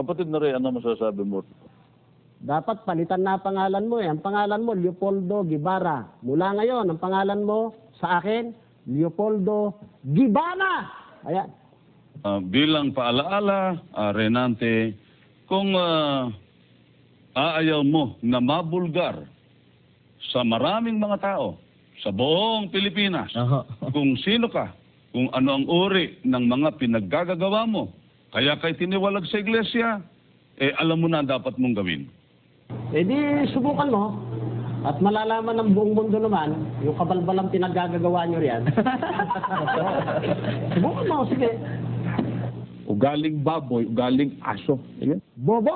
Kapatid na rin, ano masasabi mo? Dapat palitan na pangalan mo eh. Ang pangalan mo, Leopoldo Guevara. Mula ngayon, ang pangalan mo sa akin, Leopoldo Gibana. Ayan. Bilang paalaala, Renante, kung aayaw mo na mabulgar sa maraming mga tao, sa buong Pilipinas, kung sino ka, kung ano ang uri ng mga pinaggagawa mo, kaya kay tiniwalag sa iglesia, alam mo na ang dapat mong gawin. Eh di, subukan mo. At malalaman ng buong mundo naman, yung kabalbalang pinaggagawa nyo riyan. Subukan mo, sige. Ugaling baboy, ugaling aso. Ayan. Bobo!